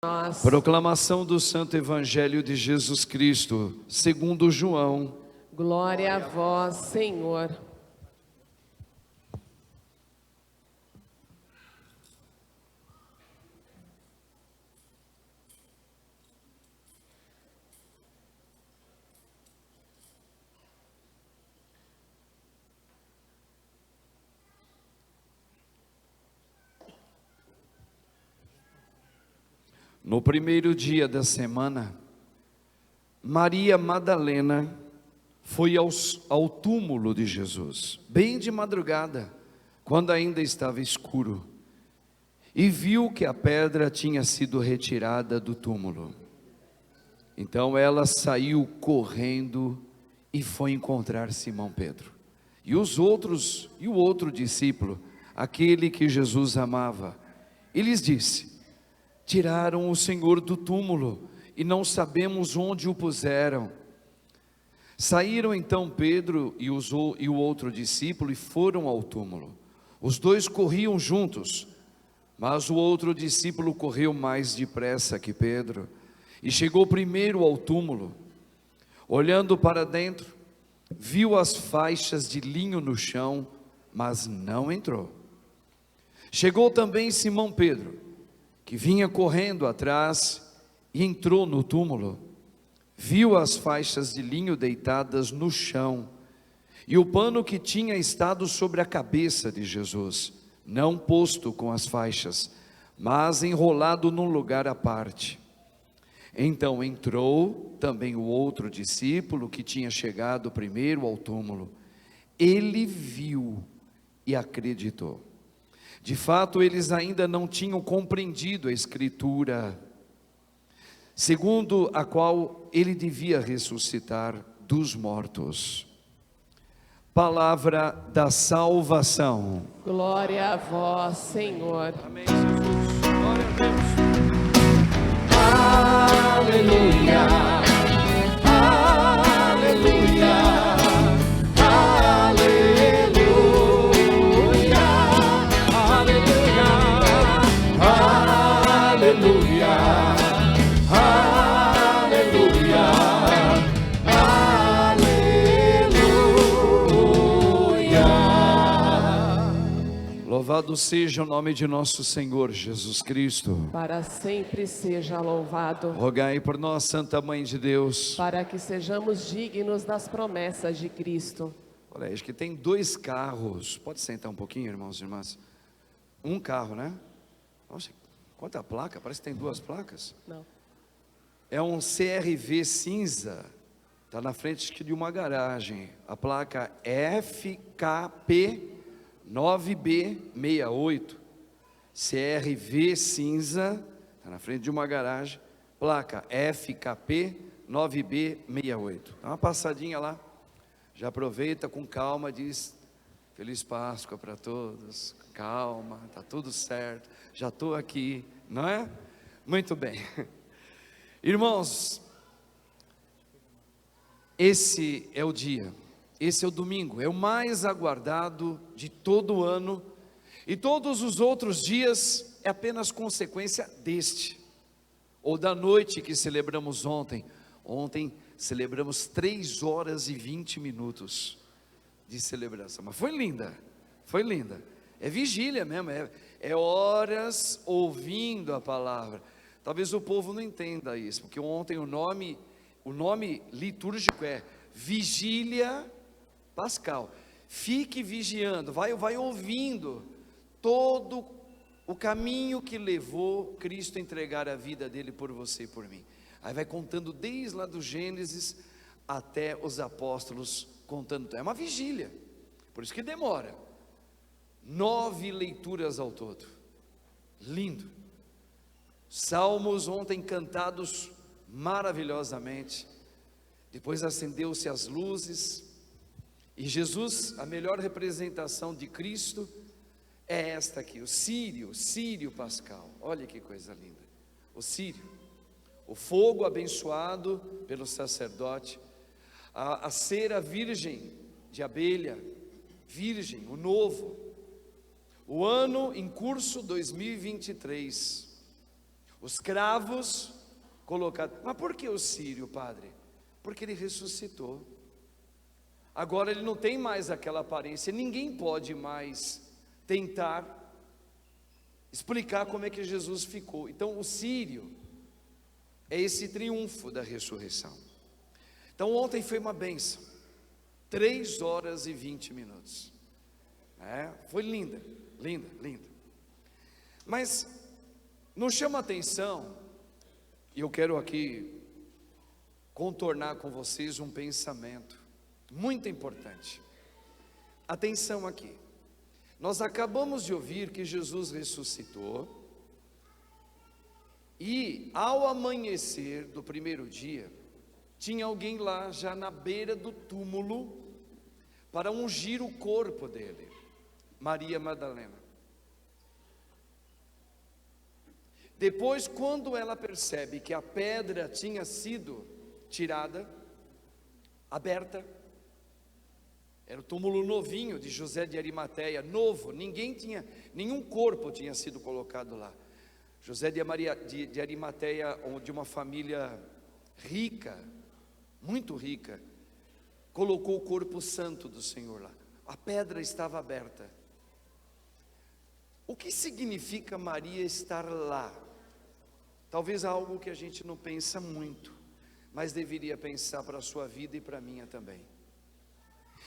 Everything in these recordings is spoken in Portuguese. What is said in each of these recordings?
nós. Proclamação do Santo Evangelho de Jesus Cristo, segundo João. Glória a vós, Senhor. No primeiro dia da semana, Maria Madalena foi ao túmulo de Jesus, bem de madrugada, quando ainda estava escuro, e viu que a pedra tinha sido retirada do túmulo. Então ela saiu correndo e foi encontrar Simão Pedro e o outro discípulo, aquele que Jesus amava, e lhes disse: tiraram o Senhor do túmulo e não sabemos onde o puseram. Saíram então Pedro e o outro discípulo e foram ao túmulo. Os dois corriam juntos, mas o outro discípulo correu mais depressa que Pedro e chegou primeiro ao túmulo. Olhando para dentro, viu as faixas de linho no chão, mas não entrou. Chegou também Simão Pedro, que vinha correndo atrás, e entrou no túmulo. Viu as faixas de linho deitadas no chão, e o pano que tinha estado sobre a cabeça de Jesus, não posto com as faixas, mas enrolado num lugar à parte. Então entrou também o outro discípulo, que tinha chegado primeiro ao túmulo. Ele viu e acreditou. De fato, eles ainda não tinham compreendido a Escritura, segundo a qual ele devia ressuscitar dos mortos. Palavra da salvação. Glória a vós, Senhor. Amém, Jesus. Glória a Deus. Aleluia, aleluia, aleluia, aleluia, aleluia, aleluia, aleluia. Louvado seja o nome de nosso Senhor Jesus Cristo. Para sempre seja louvado. Rogai por nós, Santa Mãe de Deus. Para que sejamos dignos das promessas de Cristo. Olha, acho que tem 2 carros. Pode sentar um pouquinho, irmãos e irmãs? Um carro, né? Nossa, quanta placa? Parece que tem 2 placas. Não. É um CRV cinza. Está na frente de uma garagem. A placa FKP 9B68. CRV cinza. Está na frente de uma garagem. Placa FKP 9B68. Dá uma passadinha lá. Já aproveita com calma, diz: Feliz Páscoa para todos. Calma, está tudo certo. Já estou aqui, não é? Muito bem. Irmãos, esse é o dia, esse é o domingo, é o mais aguardado de todo o ano, e todos os outros dias é apenas consequência deste, ou da noite que celebramos ontem. Ontem celebramos 3 horas e 20 minutos de celebração, mas foi linda, é vigília mesmo, é horas ouvindo a palavra. Talvez o povo não entenda isso, porque ontem o nome litúrgico é Vigília Pascal. Fique vigiando, vai ouvindo todo o caminho que levou Cristo a entregar a vida dele por você e por mim. Aí vai contando desde lá do Gênesis até os apóstolos contando. É uma vigília, por isso que demora. 9 leituras ao todo. Lindo. Salmos ontem cantados maravilhosamente. Depois acendeu-se as luzes. E Jesus, a melhor representação de Cristo é esta aqui, o Círio Pascal. Olha que coisa linda. O Círio. O fogo abençoado pelo sacerdote, a cera virgem de abelha, virgem, o novo, o ano em curso 2023, Os cravos colocados. Mas por que o círio, padre? Porque ele ressuscitou. Agora ele não tem mais aquela aparência. Ninguém pode mais tentar explicar como é que Jesus ficou. Então o círio é esse triunfo da ressurreição. Então ontem foi uma bênção. 3 horas e 20 minutos. Foi linda, linda, linda. Mas nos chama a atenção, e eu quero aqui contornar com vocês um pensamento muito importante. Atenção aqui. Nós acabamos de ouvir que Jesus ressuscitou, e ao amanhecer do primeiro dia, tinha alguém lá já na beira do túmulo para ungir o corpo dele, Maria Madalena. Depois, quando ela percebe que a pedra tinha sido tirada, aberta, era o túmulo novinho de José de Arimateia, novo, nenhum corpo tinha sido colocado lá. José de Arimateia, de uma família rica, muito rica, colocou o corpo santo do Senhor lá. A pedra estava aberta. O que significa Maria estar lá? Talvez algo que a gente não pensa muito, mas deveria pensar para a sua vida e para a minha também.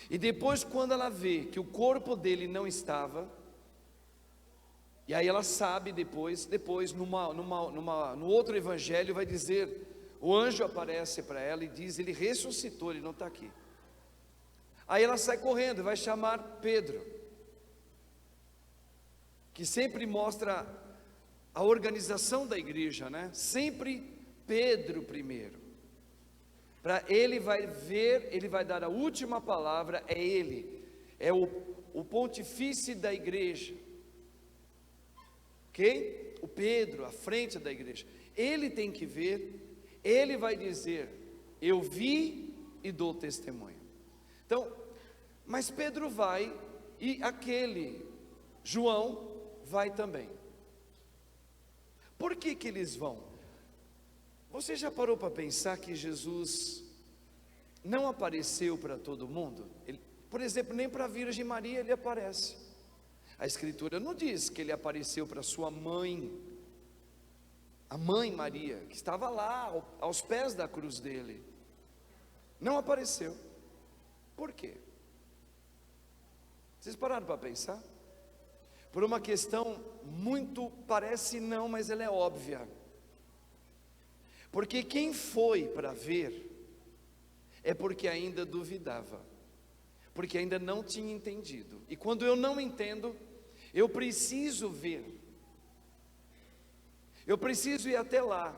E depois, quando ela vê que o corpo dele não estava, e aí ela sabe depois no outro evangelho vai dizer, o anjo aparece para ela e diz, ele ressuscitou, ele não está aqui. Aí ela sai correndo e vai chamar Pedro, que sempre mostra a organização da igreja, né? Sempre Pedro primeiro. Para ele vai ver, ele vai dar a última palavra, é ele, é o pontifício da igreja, ok? O Pedro, à frente da igreja, ele tem que ver, ele vai dizer, eu vi e dou testemunho. Então, mas Pedro vai, e aquele João vai também. Por que eles vão? Você já parou para pensar que Jesus não apareceu para todo mundo? Por exemplo, nem para a Virgem Maria ele aparece. A Escritura não diz que ele apareceu para sua mãe, a mãe Maria, que estava lá aos pés da cruz dele. Não apareceu. Por quê? Vocês pararam para pensar? Por uma questão muito, parece não, mas ela é óbvia. Porque quem foi para ver, é porque ainda duvidava, porque ainda não tinha entendido. E quando eu não entendo, eu preciso ver, eu preciso ir até lá,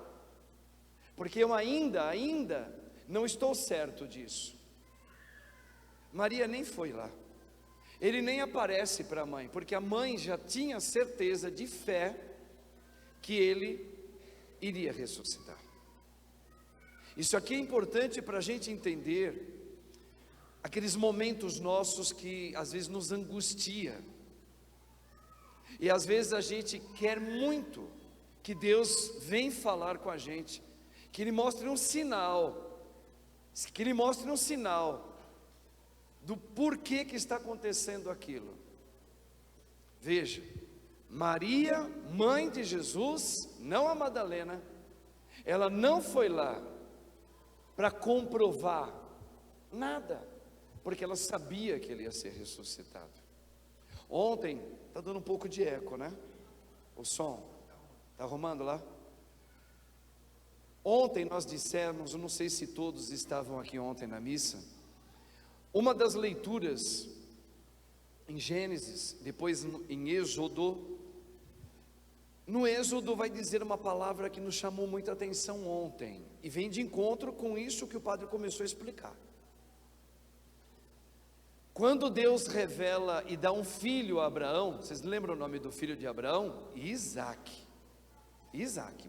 porque eu ainda não estou certo disso. Maria nem foi lá, ele nem aparece para a mãe, porque a mãe já tinha certeza de fé, que ele iria ressuscitar. Isso aqui é importante para a gente entender aqueles momentos nossos que às vezes nos angustia, e às vezes a gente quer muito que Deus venha falar com a gente, que Ele mostre um sinal, do porquê que está acontecendo aquilo. Veja, Maria, mãe de Jesus, não a Madalena, ela não foi lá para comprovar nada, porque ela sabia que ele ia ser ressuscitado. Ontem, está dando um pouco de eco, né? O som, está arrumando lá? Ontem nós dissemos, eu não sei se todos estavam aqui ontem na missa, uma das leituras em Gênesis, depois em Êxodo. No Êxodo vai dizer uma palavra que nos chamou muita atenção ontem, e vem de encontro com isso que o padre começou a explicar. Quando Deus revela e dá um filho a Abraão, vocês lembram o nome do filho de Abraão? Isaac,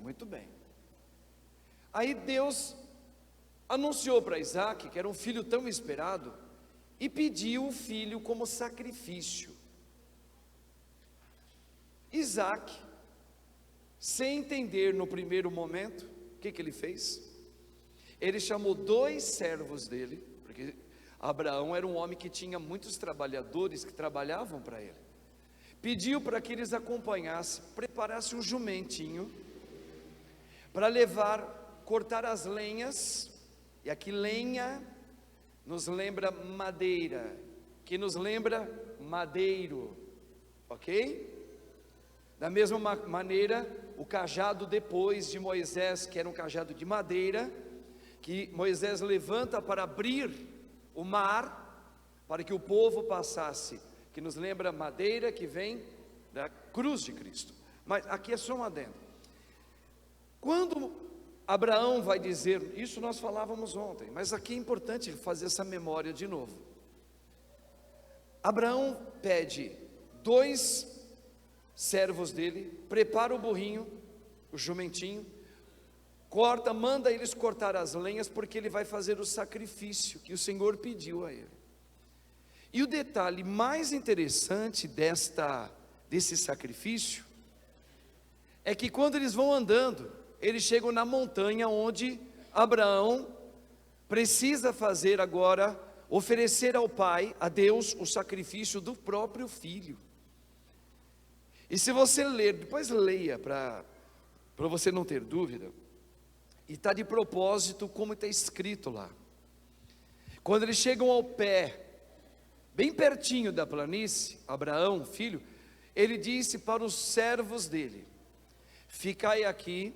muito bem. Aí Deus anunciou para Isaac, que era um filho tão esperado, e pediu o filho como sacrifício. Isaac sem entender no primeiro momento, o que ele fez? Ele chamou 2 servos dele, porque Abraão era um homem que tinha muitos trabalhadores que trabalhavam para ele. Pediu para que eles acompanhassem, preparassem um jumentinho, para levar, cortar as lenhas, e aqui lenha nos lembra madeira, que nos lembra madeiro, ok? Da mesma maneira, o cajado depois de Moisés, que era um cajado de madeira, que Moisés levanta para abrir o mar, para que o povo passasse, que nos lembra madeira, que vem da cruz de Cristo. Mas aqui é só um adendo. Quando Abraão vai dizer, isso nós falávamos ontem, mas aqui é importante fazer essa memória de novo. Abraão pede 2 servos dele, prepara o burrinho, o jumentinho, corta, manda eles cortar as lenhas, porque ele vai fazer o sacrifício que o Senhor pediu a ele. E o detalhe mais interessante desse sacrifício, é que quando eles vão andando, eles chegam na montanha onde Abraão precisa fazer agora, oferecer ao Pai, a Deus, o sacrifício do próprio filho. E se você ler, depois leia para você não ter dúvida, e está de propósito como está escrito lá. Quando eles chegam ao pé, bem pertinho da planície, Abraão, filho, ele disse para os servos dele: ficai aqui,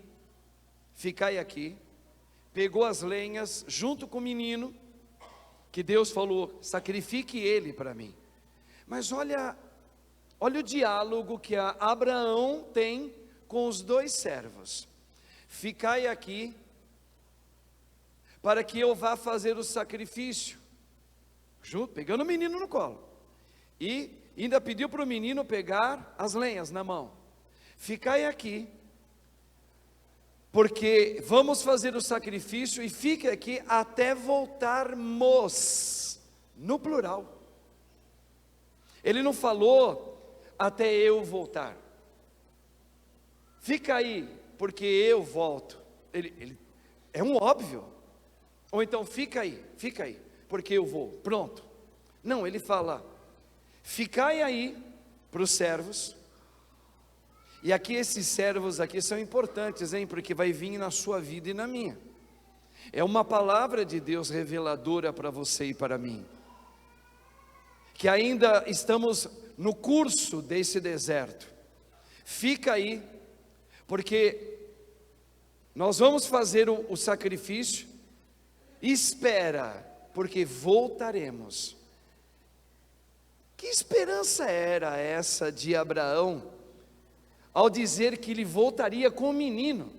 pegou as lenhas junto com o menino, que Deus falou, sacrifique ele para mim. Mas olha o diálogo que Abraão tem com os 2 servos: ficai aqui, para que eu vá fazer o sacrifício, junto, pegando o menino no colo, e ainda pediu para o menino pegar as lenhas na mão. Ficai aqui, porque vamos fazer o sacrifício, e fique aqui até voltarmos, no plural. Ele não falou até eu voltar. Fica aí, porque eu volto. Ele é um óbvio. Ou então fica aí, porque eu vou. Pronto. Não, ele fala: ficai aí para os servos. E aqui esses servos aqui são importantes, hein? Porque vai vir na sua vida e na minha. É uma palavra de Deus reveladora para você e para mim, que ainda estamos no curso desse deserto. Fica aí, porque nós vamos fazer o sacrifício. Espera, porque voltaremos. Que esperança era essa de Abraão, ao dizer que ele voltaria com o menino,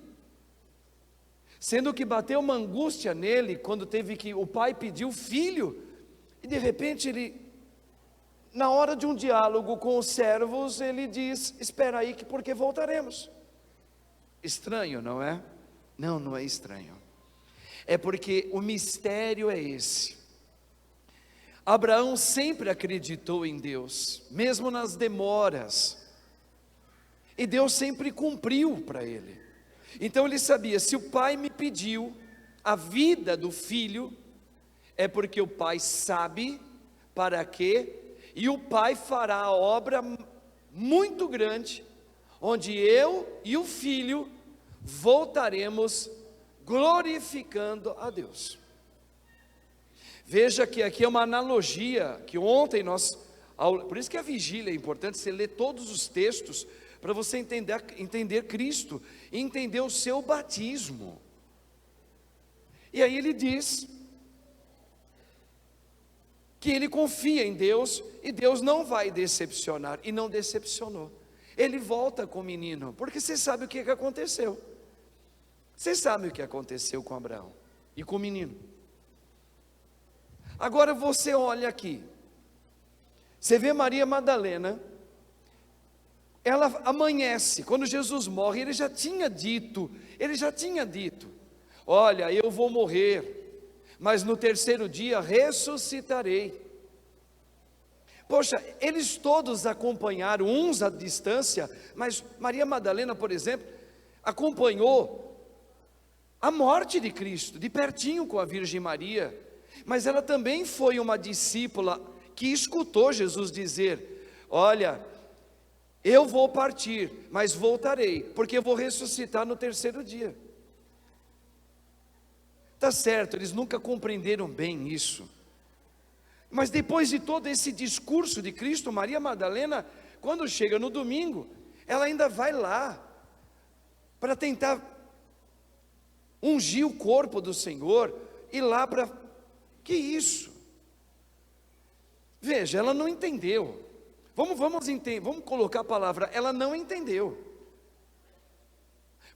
sendo que bateu uma angústia nele, quando o pai pediu o filho, e de repente ele, na hora de um diálogo com os servos, ele diz: espera aí, porque voltaremos. Estranho, não é? Não, não é estranho. É porque o mistério é esse. Abraão sempre acreditou em Deus, mesmo nas demoras, e Deus sempre cumpriu para ele. Então ele sabia, se o pai me pediu a vida do filho, é porque o pai sabe para quê, e o pai fará a obra muito grande, onde eu e o filho voltaremos glorificando a Deus. Veja que aqui é uma analogia, que ontem por isso que a vigília é importante, você ler todos os textos, para você entender Cristo, e entender o seu batismo. E aí ele diz, que ele confia em Deus, e Deus não vai decepcionar, e não decepcionou. Ele volta com o menino, porque você sabe o que aconteceu. Vocês sabem o que aconteceu com Abraão e com o menino. Agora você olha aqui, você vê Maria Madalena, ela amanhece, quando Jesus morre, ele já tinha dito, olha, eu vou morrer, mas no 3º dia ressuscitarei. Poxa, eles todos acompanharam, uns à distância, mas Maria Madalena, por exemplo, acompanhou a morte de Cristo, de pertinho com a Virgem Maria, mas ela também foi uma discípula que escutou Jesus dizer: olha, eu vou partir, mas voltarei, porque eu vou ressuscitar no terceiro dia. Tá certo, eles nunca compreenderam bem isso, mas depois de todo esse discurso de Cristo, Maria Madalena, quando chega no domingo, ela ainda vai lá, para tentar ungir o corpo do Senhor, ir lá para, que isso? Veja, ela não entendeu, vamos colocar a palavra, ela não entendeu.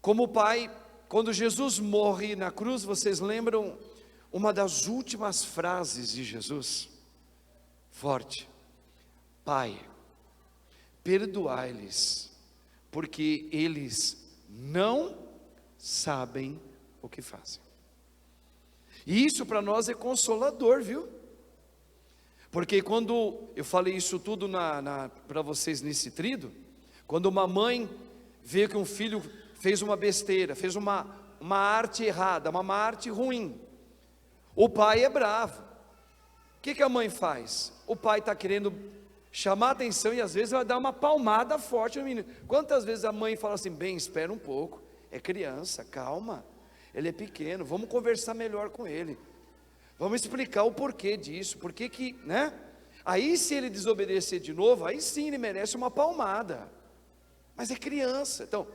Como o pai, quando Jesus morre na cruz, vocês lembram uma das últimas frases de Jesus? Forte: Pai, perdoai-lhes, porque eles não sabem o que fazem. E isso para nós é consolador, viu? Porque quando eu falei isso tudo para vocês nesse trido, quando uma mãe vê que um filho fez uma besteira, fez uma arte errada, uma arte ruim, o pai é bravo. O que a mãe faz? O pai está querendo chamar atenção e às vezes vai dar uma palmada forte no menino. Quantas vezes a mãe fala assim: bem, espera um pouco, é criança, calma, ele é pequeno, vamos conversar melhor com ele, vamos explicar o porquê disso, porquê que, né? Aí se ele desobedecer de novo, aí sim ele merece uma palmada, mas é criança. Então,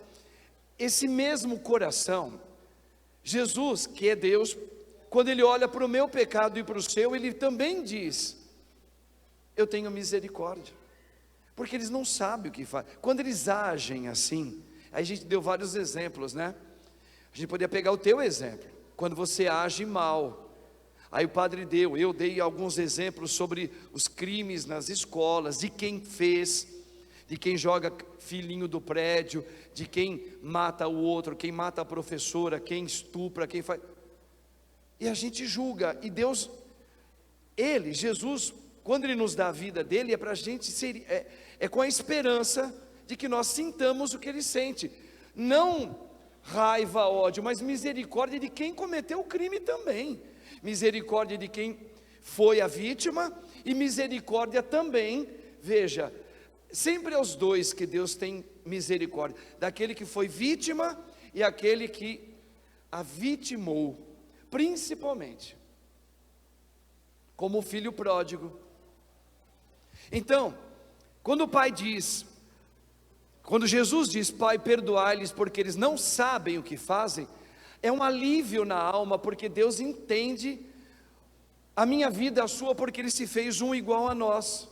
esse mesmo coração, Jesus, que é Deus, quando ele olha para o meu pecado e para o seu, ele também diz: eu tenho misericórdia, porque eles não sabem o que fazem. Quando eles agem assim, aí a gente deu vários exemplos, né? A gente poderia pegar o teu exemplo, quando você age mal. Aí o padre eu dei alguns exemplos sobre os crimes nas escolas, de quem fez, de quem joga filhinho do prédio, de quem mata o outro, quem mata a professora, quem estupra, quem faz. E a gente julga, e Deus, Jesus, quando Ele nos dá a vida dele, é para a gente ser, é com a esperança de que nós sintamos o que Ele sente, não raiva, ódio, mas misericórdia de quem cometeu o crime também, misericórdia de quem foi a vítima, e misericórdia também, veja, sempre aos dois que Deus tem misericórdia, daquele que foi vítima e aquele que a vitimou, principalmente, como o filho pródigo. Então, quando o pai diz, quando Jesus diz: Pai, perdoai-lhes porque eles não sabem o que fazem, é um alívio na alma, porque Deus entende a minha vida, a sua, porque Ele se fez um igual a nós.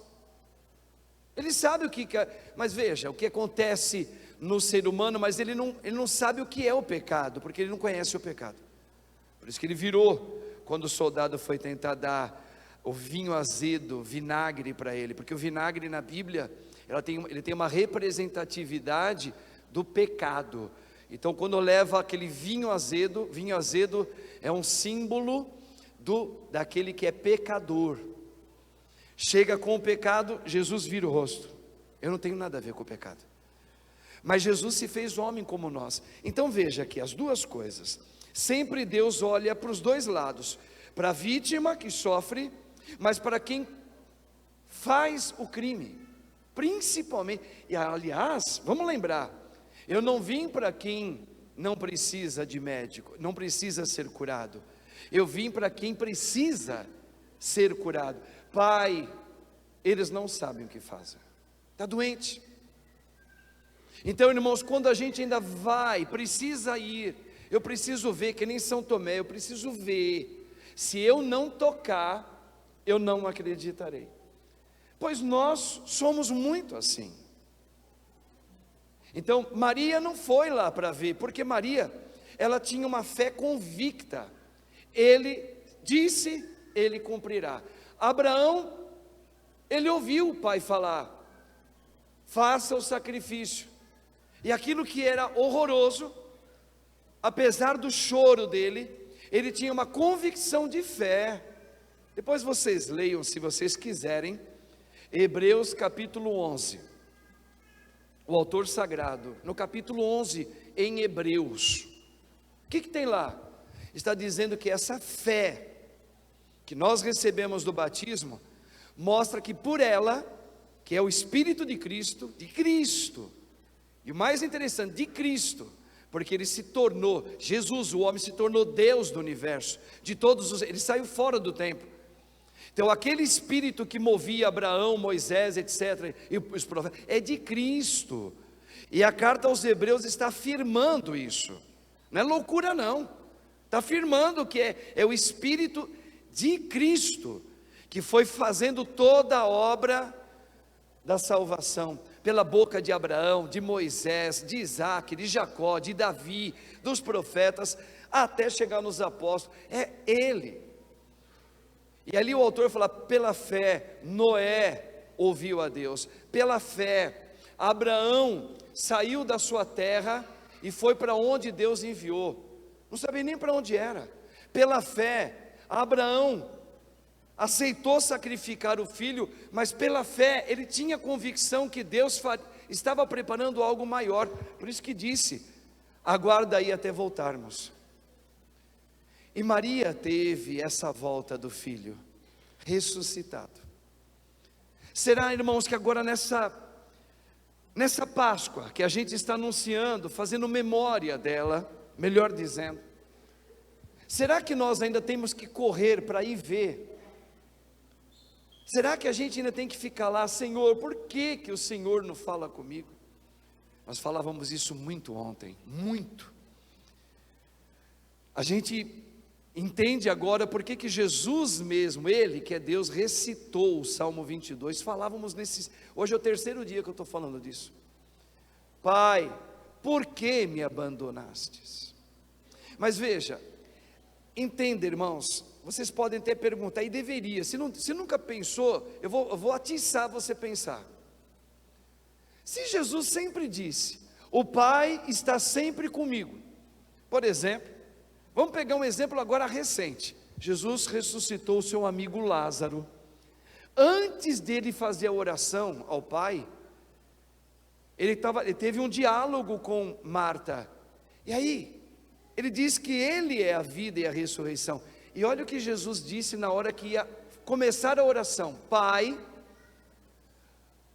Ele sabe o que mas veja, o que acontece no ser humano, mas ele não sabe o que é o pecado, porque ele não conhece o pecado. Por isso que ele virou, quando o soldado foi tentar dar o vinho azedo, vinagre para ele, porque o vinagre na Bíblia, ele tem uma representatividade do pecado. Então quando leva aquele vinho azedo é um símbolo daquele que é pecador. Chega com o pecado, Jesus vira o rosto: eu não tenho nada a ver com o pecado. Mas Jesus se fez homem como nós. Então veja aqui as duas coisas. Sempre Deus olha para os dois lados, para a vítima que sofre, mas para quem faz o crime, principalmente. E aliás, vamos lembrar, eu não vim para quem não precisa de médico, não precisa ser curado. Eu vim para quem precisa ser curado. Pai, eles não sabem o que fazem, está doente. Então, irmãos, quando a gente ainda precisa ir, eu preciso ver, que nem São Tomé, eu preciso ver, se eu não tocar, eu não acreditarei, pois nós somos muito assim. Então, Maria não foi lá para ver, porque Maria, ela tinha uma fé convicta, ele disse, ele cumprirá. Abraão, ele ouviu o pai falar: faça o sacrifício, e aquilo que era horroroso, apesar do choro dele, ele tinha uma convicção de fé. Depois vocês leiam, se vocês quiserem, Hebreus capítulo 11, o autor sagrado, no capítulo 11, em Hebreus. O que tem lá? Está dizendo que essa fé que nós recebemos do batismo, mostra que por ela, que é o Espírito de Cristo, e o mais interessante, de Cristo, porque ele se tornou, Jesus, o homem, se tornou Deus do universo, ele saiu fora do tempo. Então aquele Espírito que movia Abraão, Moisés, etc., e os profetas, é de Cristo, e a carta aos Hebreus está afirmando isso, não é loucura não, está afirmando que é o Espírito de Cristo, que foi fazendo toda a obra da salvação, pela boca de Abraão, de Moisés, de Isaac, de Jacó, de Davi, dos profetas, até chegar nos apóstolos, é Ele. E ali o autor fala, pela fé, Noé ouviu a Deus, pela fé, Abraão saiu da sua terra e foi para onde Deus enviou, não sabia nem para onde era. Pela fé, Abraão aceitou sacrificar o filho, mas pela fé ele tinha convicção que Deus estava preparando algo maior, por isso que disse, aguarda aí até voltarmos. E Maria teve essa volta do filho ressuscitado. Será, irmãos, que agora nessa Páscoa, que a gente está anunciando, fazendo memória dela, melhor dizendo, será que nós ainda temos que correr para ir ver? Será que a gente ainda tem que ficar lá, Senhor, por que o Senhor não fala comigo? Nós falávamos isso muito ontem, muito. A gente entende agora por que Jesus mesmo, Ele que é Deus, recitou o Salmo 22, falávamos hoje é o terceiro dia que eu estou falando disso. Pai, por que me abandonastes? Mas veja, entenda, irmãos, vocês podem até perguntar, e deveria, se nunca pensou, eu vou atiçar você a pensar. Se Jesus sempre disse, o Pai está sempre comigo, por exemplo, vamos pegar um exemplo agora recente, Jesus ressuscitou o seu amigo Lázaro, antes dele fazer a oração ao Pai, ele teve um diálogo com Marta, e aí, ele diz que Ele é a vida e a ressurreição, e olha o que Jesus disse na hora que ia começar a oração, Pai,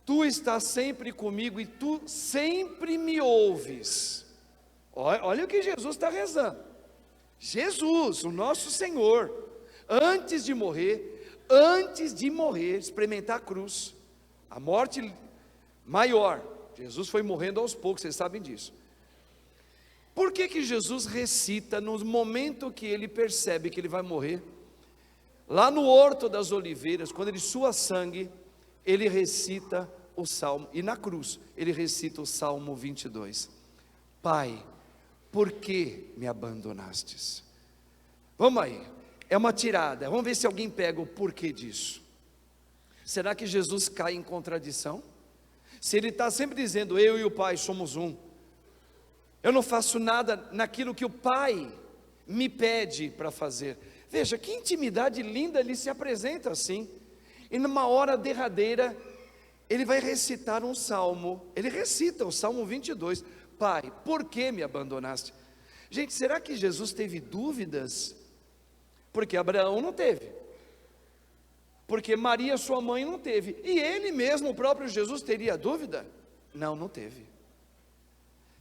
Tu estás sempre comigo e Tu sempre me ouves, olha o que Jesus está rezando, Jesus, o nosso Senhor, antes de morrer, experimentar a cruz, a morte maior, Jesus foi morrendo aos poucos, vocês sabem disso. Por que Jesus recita no momento que ele percebe que ele vai morrer? Lá no Horto das Oliveiras, quando ele sua sangue, ele recita o Salmo, e na cruz, ele recita o Salmo 22. Pai, por que me abandonastes? Vamos aí, é uma tirada, vamos ver se alguém pega o porquê disso. Será que Jesus cai em contradição? Se ele está sempre dizendo, eu e o Pai somos um, eu não faço nada naquilo que o Pai me pede para fazer. Veja, que intimidade linda, ele se apresenta assim, e numa hora derradeira, ele vai recitar um salmo, ele recita o Salmo 22, Pai, por que me abandonaste? Gente, será que Jesus teve dúvidas? Porque Abraão não teve, porque Maria sua mãe não teve, e ele mesmo, o próprio Jesus, teria dúvida? Não teve.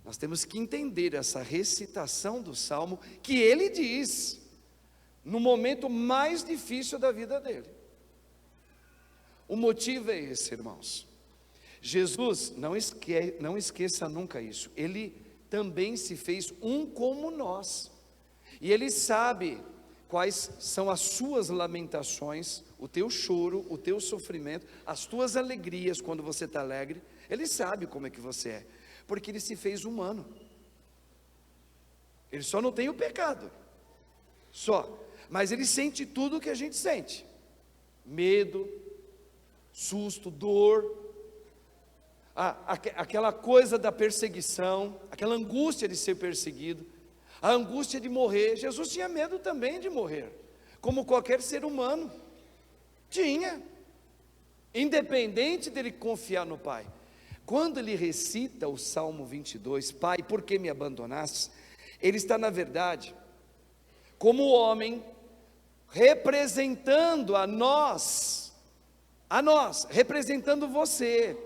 Nós temos que entender essa recitação do Salmo, que ele diz, no momento mais difícil da vida dele. O motivo é esse, irmãos. Jesus, não esqueça nunca isso, ele também se fez um como nós, e ele sabe quais são as suas lamentações, o teu choro, o teu sofrimento, as tuas alegrias quando você está alegre, ele sabe como é que você é, porque ele se fez humano, ele só não tem o pecado, mas ele sente tudo o que a gente sente, medo, susto, dor, aquela coisa da perseguição, aquela angústia de ser perseguido, a angústia de morrer. Jesus tinha medo também de morrer, como qualquer ser humano, tinha, independente dele confiar no Pai, Quando ele recita o Salmo 22, Pai, por que me abandonaste? Ele está, na verdade, como homem, representando a nós, representando você,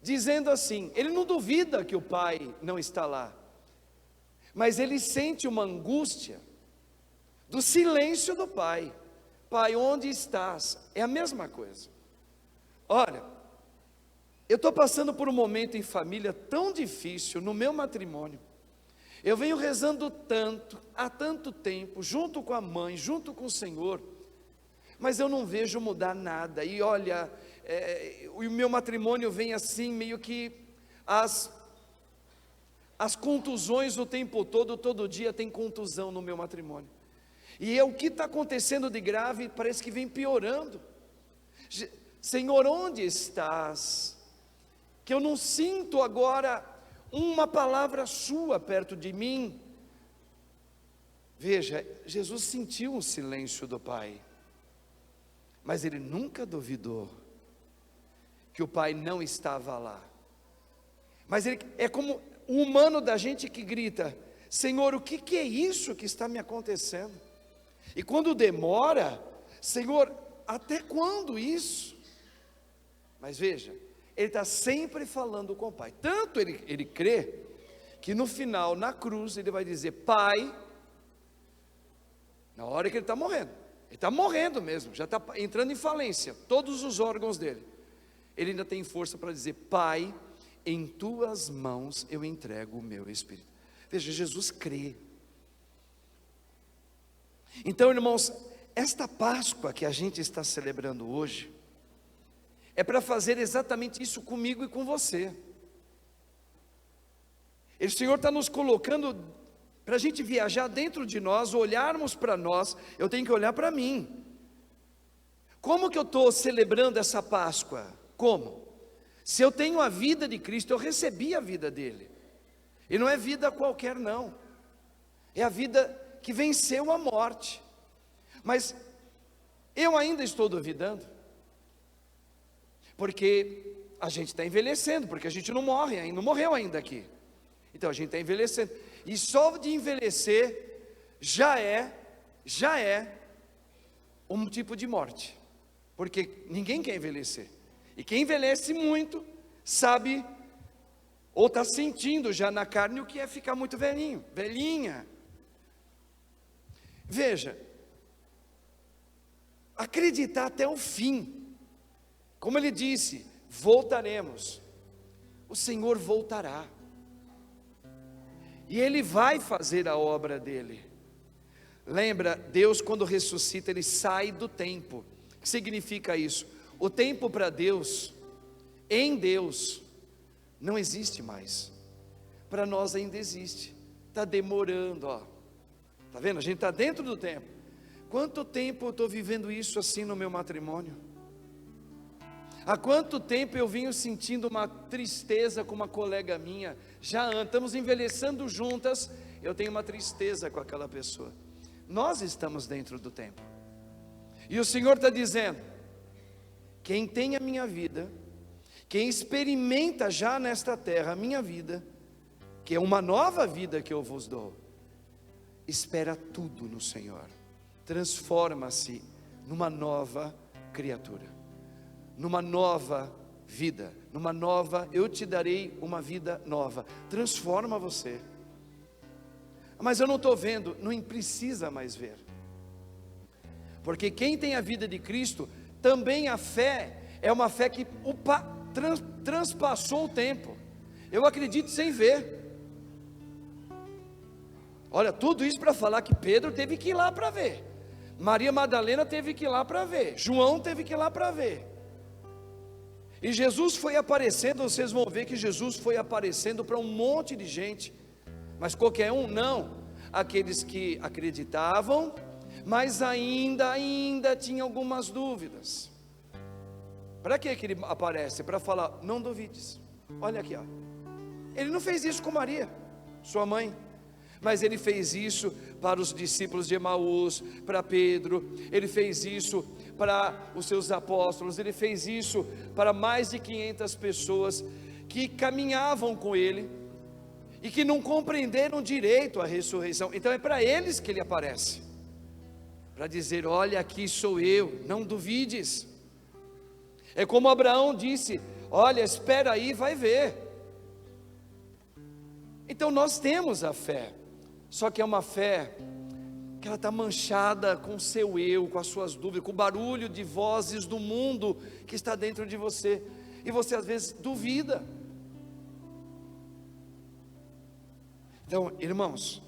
dizendo assim, ele não duvida que o Pai não está lá, mas ele sente uma angústia do silêncio do Pai. Pai, onde estás? É a mesma coisa. Olha, eu estou passando por um momento em família tão difícil, no meu matrimônio, eu venho rezando tanto, há tanto tempo, junto com a mãe, junto com o Senhor, mas eu não vejo mudar nada, e olha, o meu matrimônio vem assim, meio que as contusões o tempo todo dia tem contusão no meu matrimônio, e o que está acontecendo de grave, parece que vem piorando. Senhor, onde estás? Que eu não sinto agora uma palavra sua perto de mim. Veja, Jesus sentiu o silêncio do Pai, mas ele nunca duvidou que o Pai não estava lá. Mas ele é como o humano da gente que grita, Senhor, o que é isso que está me acontecendo? E quando demora, Senhor, até quando isso? Mas veja, ele está sempre falando com o Pai, tanto ele crê, que no final, na cruz, ele vai dizer, Pai, na hora que ele está morrendo mesmo, já está entrando em falência, todos os órgãos dele, ele ainda tem força para dizer, Pai, em tuas mãos eu entrego o meu espírito. Veja, Jesus crê. Então, irmãos, esta Páscoa que a gente está celebrando hoje, é para fazer exatamente isso comigo e com você. O Senhor está nos colocando para a gente viajar dentro de nós, olharmos para nós. Eu tenho que olhar para mim. Como que eu estou celebrando essa Páscoa? Como? Se eu tenho a vida de Cristo, eu recebi a vida dele. E não é vida qualquer não, é a vida que venceu a morte. Mas eu ainda estou duvidando, porque a gente está envelhecendo, porque a gente não morre, não morreu ainda aqui. Então a gente está envelhecendo, e só de envelhecer já é um tipo de morte, porque ninguém quer envelhecer, e quem envelhece muito, sabe, ou está sentindo já na carne o que é ficar muito velhinho, velhinha. Veja, acreditar até o fim, como ele disse, voltaremos, o Senhor voltará, e Ele vai fazer a obra dEle. Lembra, Deus quando ressuscita, Ele sai do tempo. O que significa isso? O tempo para Deus, em Deus, não existe mais. Para nós ainda existe, está demorando, ó. Está vendo? A gente está dentro do tempo. Quanto tempo eu estou vivendo isso assim no meu matrimônio? Há quanto tempo eu venho sentindo uma tristeza com uma colega minha? Já estamos envelhecendo juntas, eu tenho uma tristeza com aquela pessoa. Nós estamos dentro do tempo. E o Senhor está dizendo, quem tem a minha vida, quem experimenta já nesta terra a minha vida, que é uma nova vida que eu vos dou, espera tudo no Senhor, transforma-se numa nova criatura, numa nova vida, eu te darei uma vida nova, transforma você. Mas eu não estou vendo, não precisa mais ver, porque quem tem a vida de Cristo, também a fé, é uma fé que transpassou o tempo, eu acredito sem ver. Olha, tudo isso para falar que Pedro teve que ir lá para ver, Maria Madalena teve que ir lá para ver, João teve que ir lá para ver, e Jesus foi aparecendo. Vocês vão ver que Jesus foi aparecendo para um monte de gente, mas qualquer um não, aqueles que acreditavam, mas ainda tinha algumas dúvidas. Para que ele aparece? Para falar, não duvides. Olha aqui, ó. Ele não fez isso com Maria, sua mãe, Mas ele fez isso para os discípulos de Emaús, para Pedro, ele fez isso para os seus apóstolos, ele fez isso para mais de 500 pessoas que caminhavam com ele e que não compreenderam direito a ressurreição. Então é para eles que ele aparece, para dizer: olha, aqui sou eu, não duvides. É como Abraão disse: olha, espera aí, vai ver. Então nós temos a fé, só que é uma fé que ela está manchada com o seu eu, com as suas dúvidas, com o barulho de vozes do mundo que está dentro de você, e você às vezes duvida. Então, irmãos,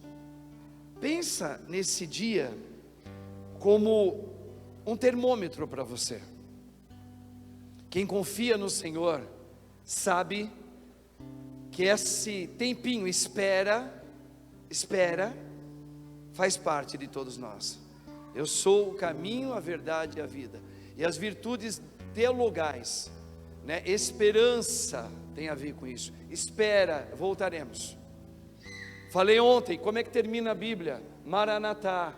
pensa nesse dia como um termômetro para você. Quem confia no Senhor sabe que esse tempinho espera faz parte de todos nós. Eu sou o caminho, a verdade e a vida. E as virtudes teologais, né? Esperança tem a ver com isso. Espera, voltaremos. Falei ontem, como é que termina a Bíblia? Maranatá.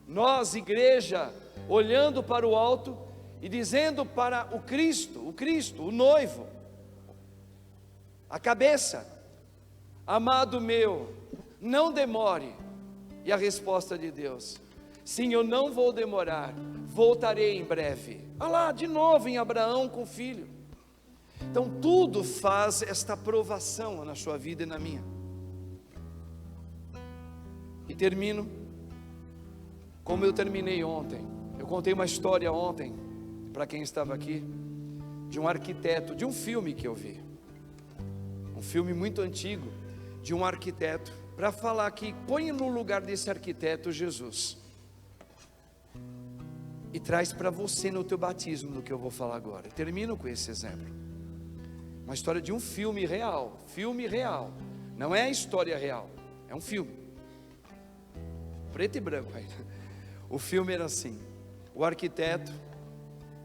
Nós, igreja, olhando para o alto e dizendo para o Cristo, o noivo, a cabeça: amado meu, não demore. E a resposta de Deus: sim, eu não vou demorar, voltarei em breve. Olha lá, de novo em Abraão com o filho. Então tudo faz esta provação na sua vida e na minha. E termino como eu terminei ontem. Eu contei uma história ontem, para quem estava aqui, de um arquiteto, de um filme que eu vi, um filme muito antigo, de um arquiteto, para falar que põe no lugar desse arquiteto Jesus, e traz para você no teu batismo do que eu vou falar agora. Eu termino com esse exemplo, uma história de um filme real, não é a história real, é um filme, preto e branco ainda. O filme era assim: o arquiteto,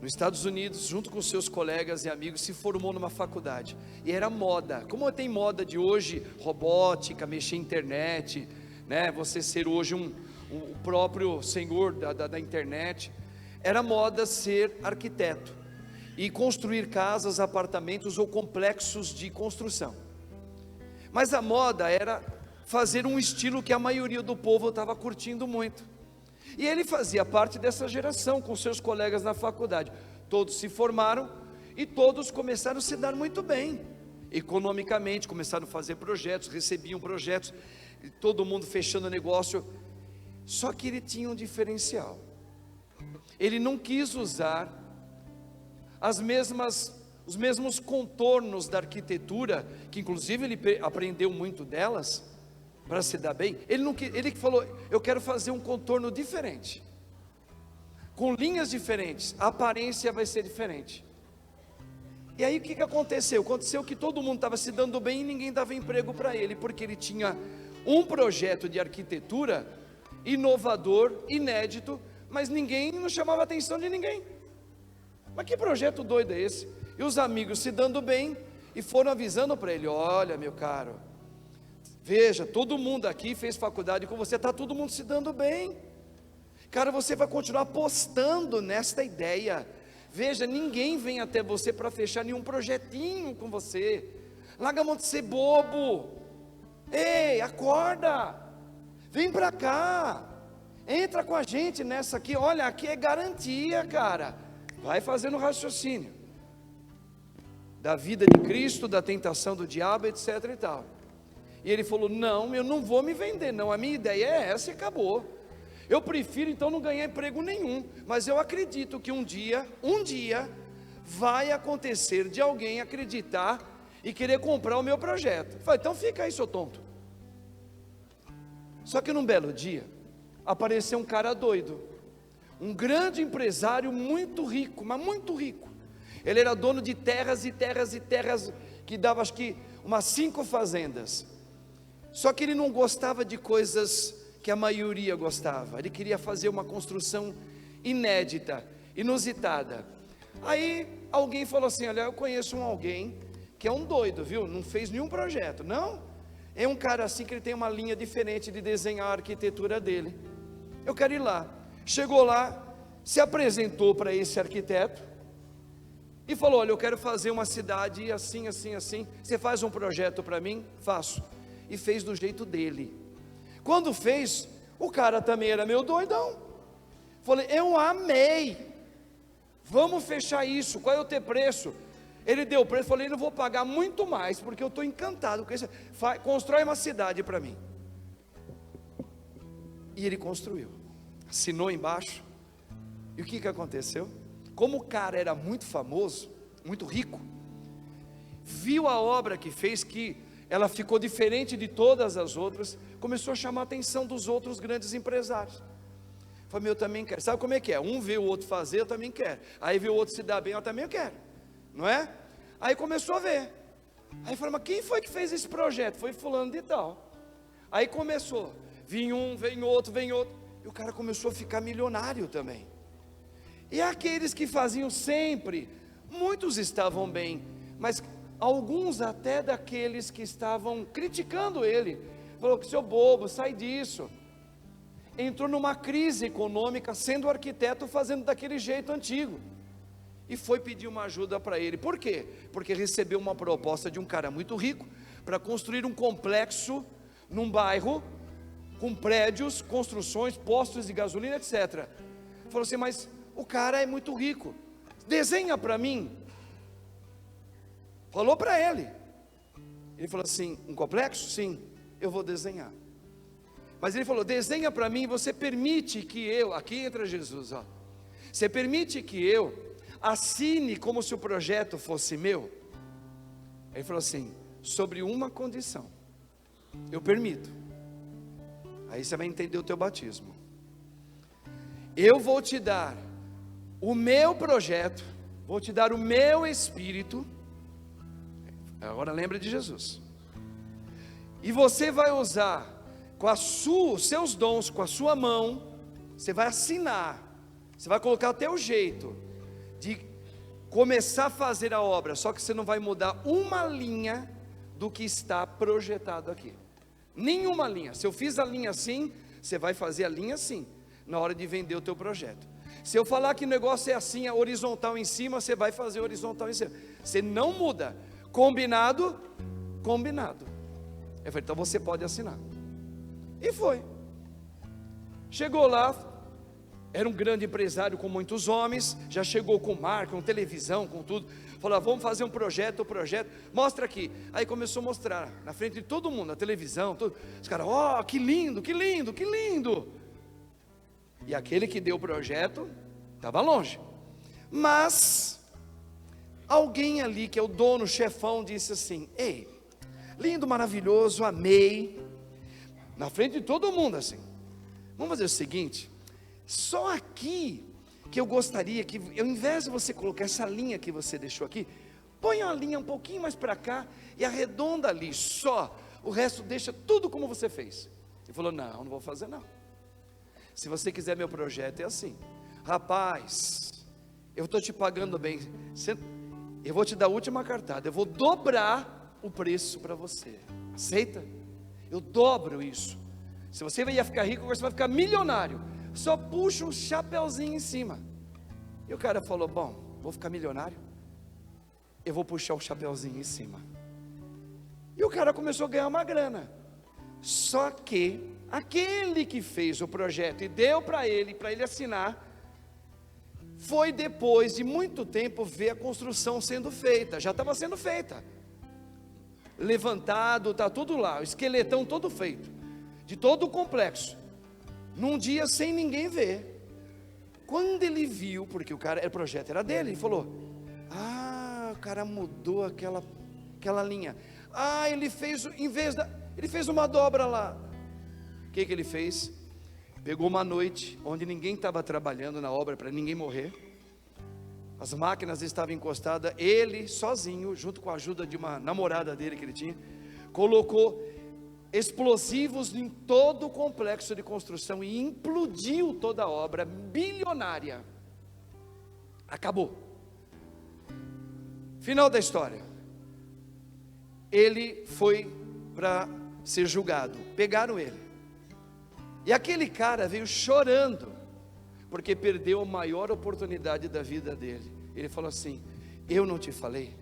nos Estados Unidos, junto com seus colegas e amigos, se formou numa faculdade, e era moda, como tem moda de hoje, robótica, mexer em internet, né? Você ser hoje o próprio senhor da internet. Era moda ser arquiteto, e construir casas, apartamentos ou complexos de construção. Mas a moda era fazer um estilo que a maioria do povo estava curtindo muito, e ele fazia parte dessa geração com seus colegas na faculdade. Todos se formaram e todos começaram a se dar muito bem economicamente, começaram a fazer projetos, recebiam projetos, e todo mundo fechando negócio. Só que ele tinha um diferencial: ele não quis usar os mesmos contornos da arquitetura, que inclusive ele aprendeu muito delas para se dar bem. Ele falou: eu quero fazer um contorno diferente, com linhas diferentes, a aparência vai ser diferente. E aí o que aconteceu? Aconteceu que todo mundo estava se dando bem e ninguém dava emprego para ele, porque ele tinha um projeto de arquitetura inovador, inédito, mas ninguém, não chamava a atenção de ninguém. Mas que projeto doido é esse? E os amigos se dando bem, e foram avisando para ele: olha, meu caro, veja, todo mundo aqui fez faculdade com você, está todo mundo se dando bem, cara, você vai continuar apostando nesta ideia. Veja, ninguém vem até você para fechar nenhum projetinho com você. Larga a mão de ser bobo. Ei, acorda, vem para cá, entra com a gente nessa aqui. Olha, aqui é garantia, cara. Vai fazendo raciocínio da vida de Cristo, da tentação do diabo, etc e tal. E ele falou: não, eu não vou me vender não, a minha ideia é essa e acabou. Eu prefiro então não ganhar emprego nenhum, mas eu acredito que um dia vai acontecer de alguém acreditar e querer comprar o meu projeto. Eu falei: então fica aí, seu tonto. Só que num belo dia apareceu um cara doido, um grande empresário muito rico, mas muito rico. Ele era dono de terras e terras e terras, que dava acho que umas 5 fazendas. Só que ele não gostava de coisas que a maioria gostava. Ele queria fazer uma construção inédita, inusitada. Aí alguém falou assim: olha, eu conheço alguém que é um doido, viu? Não fez nenhum projeto. Não, É um cara assim que ele tem uma linha diferente de desenhar a arquitetura dele. Eu quero ir lá. Chegou lá, se apresentou para esse arquiteto e falou: olha, eu quero fazer uma cidade assim, assim, assim. Você faz um projeto para mim? Faço. E fez do jeito dele. Quando fez, o cara também era meio doidão. Falei: eu amei. Vamos fechar isso. Qual é o teu preço? Ele deu o preço. Falei: eu não vou pagar muito mais, porque eu estou encantado com isso. Constrói uma cidade para mim. E ele construiu. Assinou embaixo. E o que aconteceu? Como o cara era muito famoso, muito rico, viu a obra que fez, que ela ficou diferente de todas as outras, começou a chamar a atenção dos outros grandes empresários. Falei: eu também quero. Sabe como é que é? Um vê o outro fazer, eu também quero. Aí vê o outro se dar bem, eu também quero. Não é? Aí começou a ver. Aí falou: mas quem foi que fez esse projeto? Foi fulano de tal. Aí começou. Vinha um, vem outro, vem outro. E o cara começou a ficar milionário também. E aqueles que faziam sempre, muitos estavam bem, mas alguns até daqueles que estavam criticando ele, falou: que seu bobo, sai disso. Entrou numa crise econômica, sendo arquiteto, fazendo daquele jeito antigo, e foi pedir uma ajuda para ele. Por quê? Porque recebeu uma proposta de um cara muito rico, para construir um complexo, num bairro, com prédios, construções, postos de gasolina, etc. Falou assim: mas o cara é muito rico, desenha para mim. Falou para ele. Ele falou assim: um complexo? Sim, eu vou desenhar. Mas ele falou: desenha para mim, você permite que eu, aqui entra Jesus, ó, você permite que eu assine como se o projeto fosse meu? Ele falou assim: sobre uma condição, eu permito. Aí você vai entender o teu batismo. Eu vou te dar o meu projeto, vou te dar o meu espírito. Agora lembra de Jesus. E você vai usar com os seus dons, com a sua mão, você vai assinar, você vai colocar o teu jeito de começar a fazer a obra, só que você não vai mudar uma linha do que está projetado aqui. Nenhuma linha. Se eu fiz a linha assim, você vai fazer a linha assim, na hora de vender o teu projeto. Se eu falar que o negócio é assim, é horizontal em cima, você vai fazer horizontal em cima. Você não muda. Combinado? Combinado. Eu falei: então você pode assinar. E foi. Chegou lá, era um grande empresário com muitos homens, já chegou com marca, com televisão, com tudo. Falou: vamos fazer um projeto, mostra aqui. Aí começou a mostrar, na frente de todo mundo, na televisão, tudo. Os caras: ó, que lindo, que lindo, que lindo. E aquele que deu o projeto, estava longe. Mas alguém ali, que é o dono, o chefão, disse assim: ei, lindo, maravilhoso, amei. Na frente de todo mundo assim: vamos fazer o seguinte, só aqui que eu gostaria que, ao invés de você colocar essa linha que você deixou aqui, põe uma linha um pouquinho mais para cá e arredonda ali só, o resto deixa tudo como você fez. Ele falou: não vou fazer não. Se você quiser meu projeto é assim, rapaz, eu estou te pagando bem, eu vou te dar a última cartada, eu vou dobrar o preço para você, aceita? Eu dobro isso. Se você ia ficar rico, agora você vai ficar milionário. Só puxa um chapeuzinho em cima. E o cara falou: bom, vou ficar milionário, eu vou puxar o chapeuzinho em cima. E o cara começou a ganhar uma grana. Só que aquele que fez o projeto e deu para ele assinar, foi depois de muito tempo ver a construção sendo feita. Já estava sendo feita, levantado, está tudo lá, o esqueletão todo feito, de todo o complexo, num dia sem ninguém ver. Quando ele viu, porque o projeto era dele, ele falou: ah, o cara mudou aquela linha. Ah, ele fez, ele fez uma dobra lá. O que ele fez? Pegou uma noite, onde ninguém estava trabalhando na obra, para ninguém morrer. As máquinas estavam encostadas, ele sozinho, junto com a ajuda de uma namorada dele que ele tinha, colocou explosivos em todo o complexo de construção e implodiu toda a obra bilionária. Acabou. Final da história. Ele foi para ser julgado. Pegaram ele. E aquele cara veio chorando, porque perdeu a maior oportunidade da vida dele. Ele falou assim: eu não te falei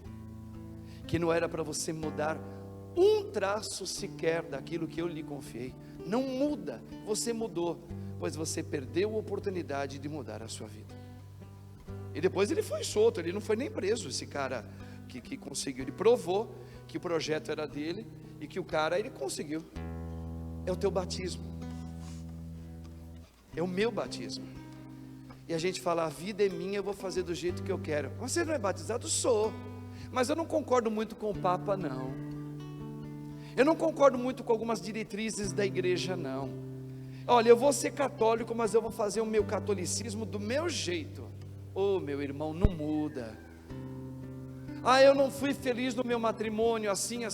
que não era para você mudar um traço sequer daquilo que eu lhe confiei? Não muda. Você mudou, pois você perdeu a oportunidade de mudar a sua vida. E depois ele foi solto, ele não foi nem preso, esse cara que conseguiu. Ele provou que o projeto era dele e que o cara, ele conseguiu. É o teu batismo, é o meu batismo. E a gente fala: a vida é minha, eu vou fazer do jeito que eu quero. Você não é batizado? Sou, mas eu não concordo muito com o Papa, não. Eu não concordo muito com algumas diretrizes da igreja, não. Olha, eu vou ser católico, mas eu vou fazer o meu catolicismo do meu jeito. Oh, meu irmão, não muda. Ah, eu não fui feliz no meu matrimônio, assim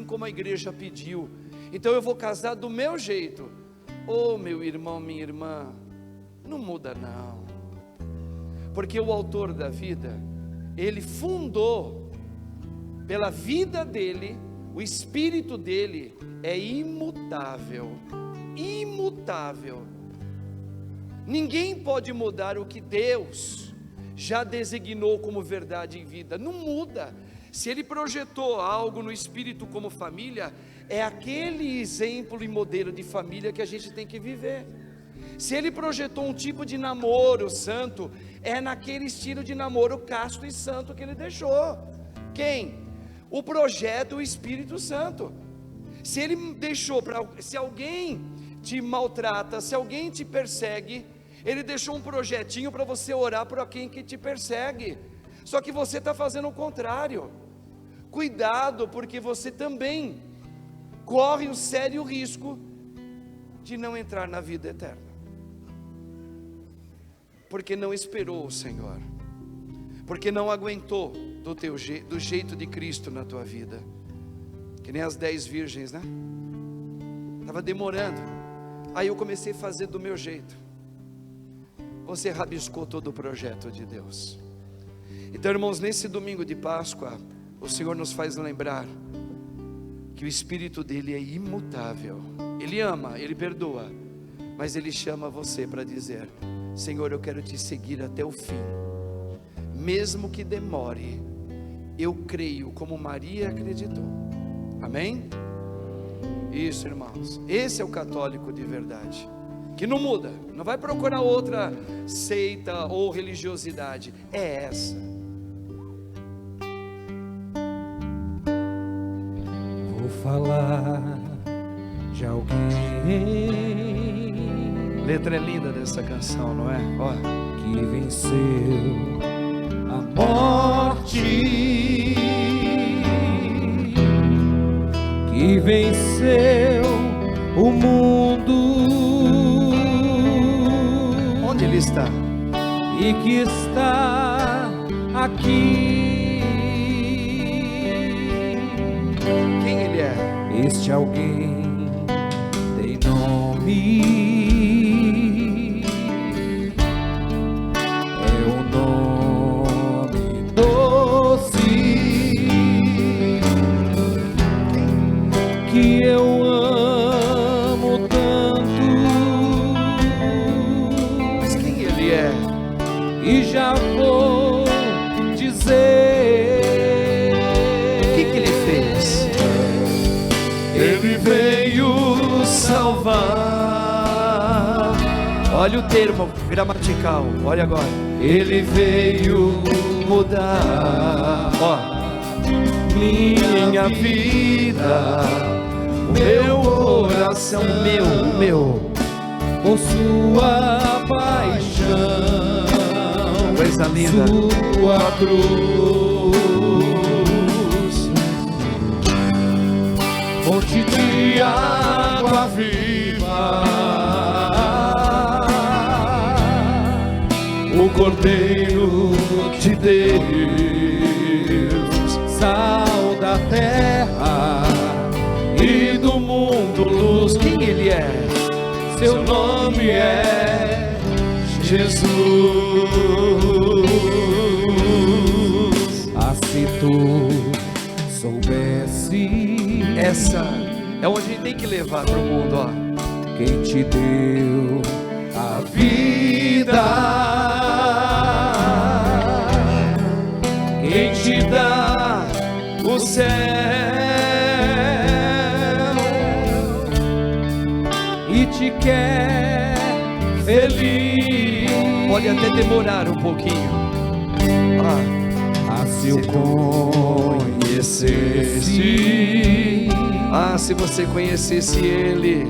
como a igreja pediu, então eu vou casar do meu jeito. Oh, meu irmão, minha irmã, não muda não. Porque o autor da vida, ele fundou, pela vida dele, o espírito dele é imutável. Imutável. Ninguém pode mudar o que Deus já designou como verdade em vida. Não muda. Se ele projetou algo no espírito como família, é aquele exemplo e modelo de família que a gente tem que viver. Se ele projetou um tipo de namoro santo, é naquele estilo de namoro casto e santo que ele deixou. Quem? O projeto, o Espírito Santo. Se ele deixou se alguém te maltrata, se alguém te persegue, ele deixou um projetinho para você orar por alguém que te persegue. Só que você está fazendo o contrário. Cuidado, porque você também corre o sério risco de não entrar na vida eterna, porque não esperou o Senhor, porque não aguentou do jeito de Cristo na tua vida. Que nem as 10 virgens, né? Estava demorando. Aí eu comecei a fazer do meu jeito. Você rabiscou todo o projeto de Deus. Então, irmãos, nesse domingo de Páscoa, o Senhor nos faz lembrar que o Espírito dele é imutável. Ele ama, ele perdoa, mas ele chama você para dizer: Senhor, eu quero te seguir até o fim, mesmo que demore. Eu creio como Maria acreditou. Amém? Isso, irmãos, esse é o católico de verdade, que não muda, não vai procurar outra seita ou religiosidade, é essa. Vou falar de alguém. Letra é linda dessa canção, não é? Ó. Que venceu a morte, que venceu o mundo. Onde ele está? E que está aqui. Quem ele é? Este alguém tem nome, é o nome doce que eu amo tanto. Mas quem ele é? E já vou dizer. O que ele fez? Ele veio salvar. Olha o termo gramatical, olha agora. Ele veio mudar, Ó, minha vida, meu coração, meu, com sua paixão, coisa linda. sua cruz, fonte de água viva, o Cordeiro de Deus, sal da terra e do mundo luz. Quem ele é? Seu nome é Jesus. Ah, se tu soubesse, Essa É onde a gente tem que levar para o mundo, ó. Quem te deu a vida, Quem te dá o céu e te quer feliz. pode até demorar um pouquinho. Ah, se eu conhecesse, Se você conhecesse Ele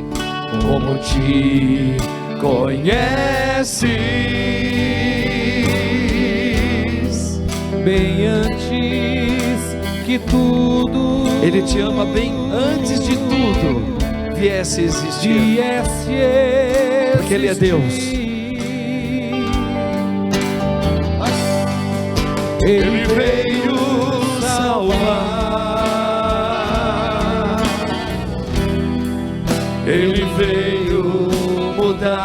como te conheces, bem antes que tudo, Ele te ama bem antes de tudo viesse a existir, porque Ele é Deus. Ele veio salvar, Ele veio mudar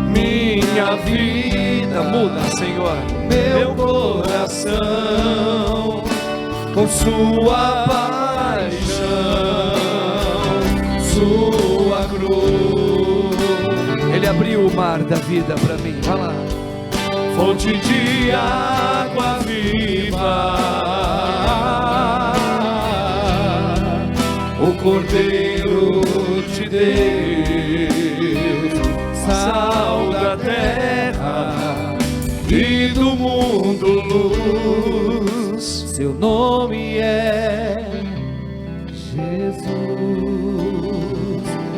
minha vida. Muda, Senhor, meu coração, com sua paixão, sua cruz. Ele abriu o mar da vida para mim. Vai lá. fonte de água viva, o Cordeiro de Deus, sal da terra e do mundo luz. Seu nome é Jesus.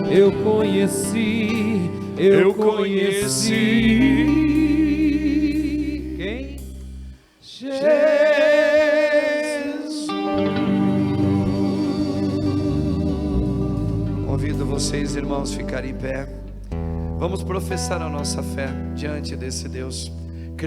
Eu conheci. Quem? Jesus. Convido vocês, irmãos, a ficarem em pé. Vamos professar a nossa fé diante desse Deus.